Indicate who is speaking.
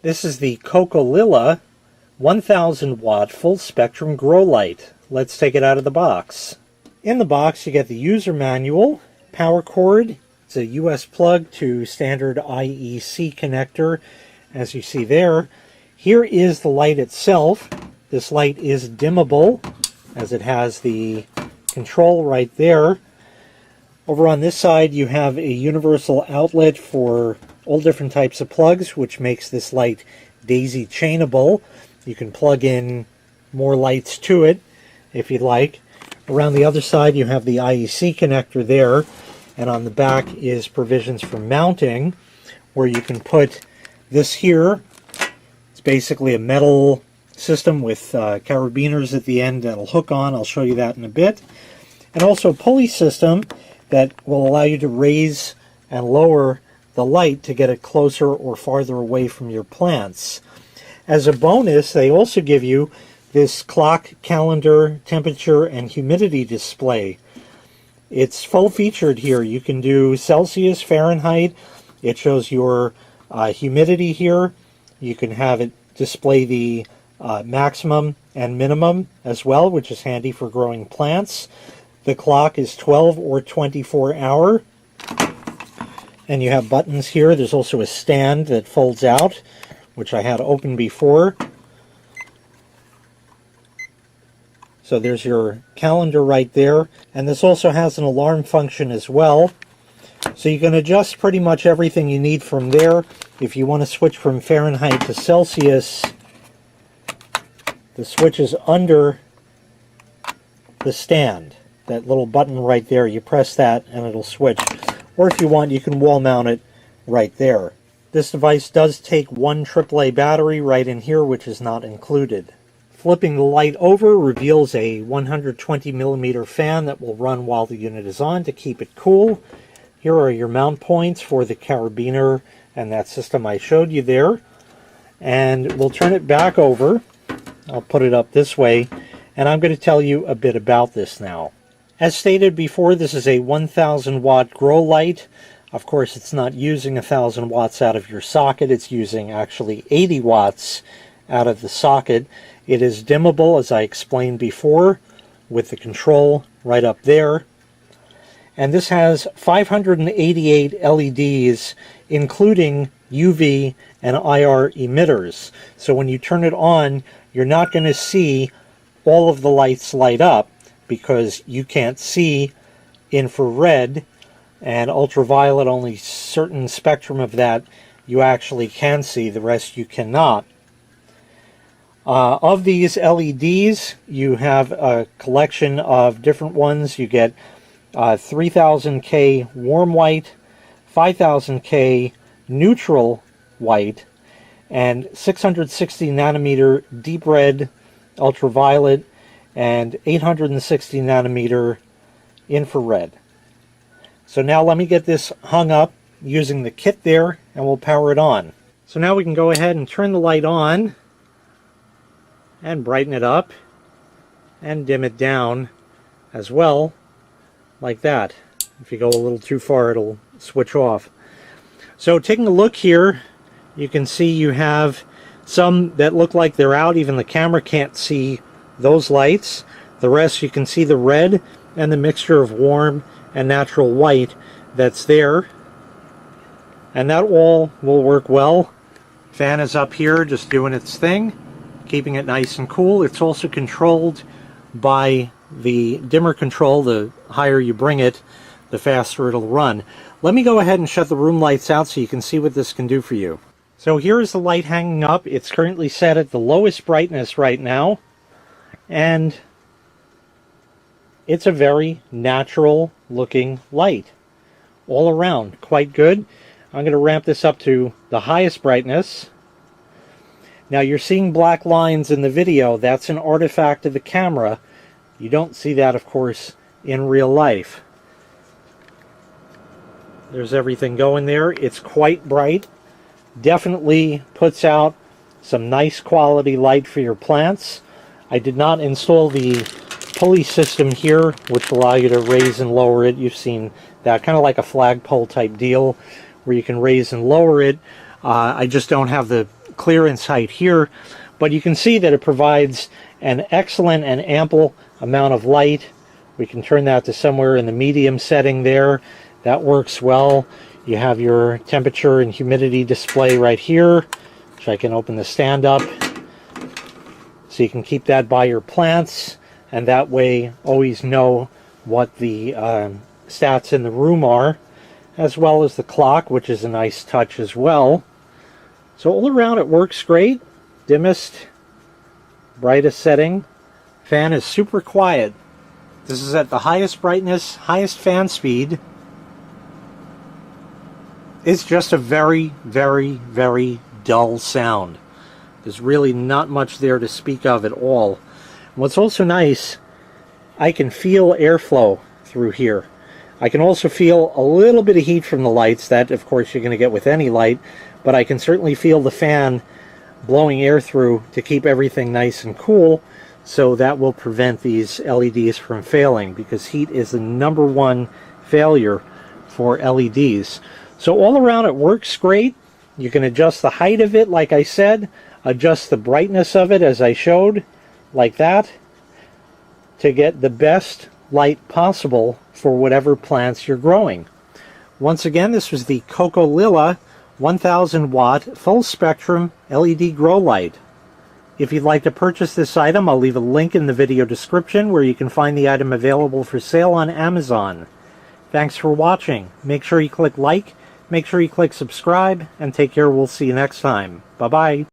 Speaker 1: This is the COKOLILA 1000 watt full spectrum grow light. Let's take it out of the box. In the box you get the user manual, power cord, it's a US plug to standard IEC connector as you see there. Here is the light itself. This light is dimmable as it has the control right there. Over on this side you have a universal outlet for all different types of plugs, which makes this light daisy chainable. You can plug in more lights to it if you'd like. Around the other side you have the IEC connector there, and on the back is provisions for mounting where you can put this here. It's basically a metal system with carabiners at the end that'll hook on. I'll show you that in a bit. And also a pulley system that will allow you to raise and lower the light to get it closer or farther away from your plants. As a bonus, they also give you this clock, calendar, temperature, and humidity display. It's full featured here. You can do Celsius, Fahrenheit. It shows your humidity here. You can have it display the maximum and minimum as well, which is handy for growing plants. The clock is 12 or 24 hour. And you have buttons here. There's also a stand that folds out, which I had open before. So there's your calendar right there. And this also has an alarm function as well. So you can adjust pretty much everything you need from there. If you want to switch from Fahrenheit to Celsius, the switch is under the stand. That little button right there, you press that and it'll switch. Or if you want, you can wall mount it right there. This device does take one AAA battery right in here, which is not included. Flipping the light over reveals a 120mm fan that will run while the unit is on to keep it cool. Here are your mount points for the carabiner and that system I showed you there. And we'll turn it back over. I'll put it up this way, and I'm going to tell you a bit about this now. As stated before, this is a 1000 watt grow light. Of course, it's not using 1000 watts out of your socket. It's using actually 80 watts out of the socket. It is dimmable, as I explained before, with the control right up there. And this has 588 LEDs, including UV and IR emitters. So when you turn it on, you're not going to see all of the lights light up, because you can't see infrared and ultraviolet. Only certain spectrum of that you actually can see, the rest you cannot. Of these LEDs, you have a collection of different ones. You get 3000K warm white, 5000K neutral white, and 660 nanometer deep red ultraviolet, and 860 nanometer infrared. So now let me get this hung up using the kit there, and we'll power it on. So now we can go ahead and turn the light on and brighten it up and dim it down as well, like that. If you go a little too far, it'll switch off. So taking a look here, you can see you have some that look like they're out. Even the camera can't see those lights. The rest, you can see the red and the mixture of warm and natural white that's there. And that all will work well. Fan is up here just doing its thing, keeping it nice and cool. It's also controlled by the dimmer control. The higher you bring it, the faster it'll run. Let me go ahead and shut the room lights out so you can see what this can do for you. So here is the light hanging up. It's currently set at the lowest brightness right now. And it's a very natural looking light all around, quite good. I'm going to ramp this up to the highest brightness. Now you're seeing black lines in the video. That's an artifact of the camera. You don't see that, of course, in real life. There's everything going there. It's quite bright. Definitely puts out some nice quality light for your plants. I did not install the pulley system here, which will allow you to raise and lower it. You've seen that, kind of like a flagpole type deal where you can raise and lower it. I just don't have the clearance height here, but you can see that it provides an excellent and ample amount of light. We can turn that to somewhere in the medium setting there. That works well. You have your temperature and humidity display right here, which I can open the stand up. So you can keep that by your plants, and that way always know what the stats in the room are, as well as the clock, which is a nice touch as well. So all around it works great. Dimmest, brightest setting. Fan is super quiet. This is at the highest brightness, highest fan speed. It's just a very, very, very dull sound. There's really not much there to speak of at all. What's also nice, I can feel airflow through here. I can also feel a little bit of heat from the lights. That, of course, you're going to get with any light. But I can certainly feel the fan blowing air through to keep everything nice and cool. So that will prevent these LEDs from failing, because heat is the #1 failure for LEDs. So all around it works great. You can adjust the height of it, like I said, adjust the brightness of it as I showed, like that, to get the best light possible for whatever plants you're growing. Once again, this was the COKOLILA 1000 watt full spectrum LED grow light. If you'd like to purchase this item, I'll leave a link in the video description where you can find the item available for sale on Amazon. Thanks for watching. Make sure you click like, make sure you click subscribe, and take care. We'll see you next time. Bye-bye.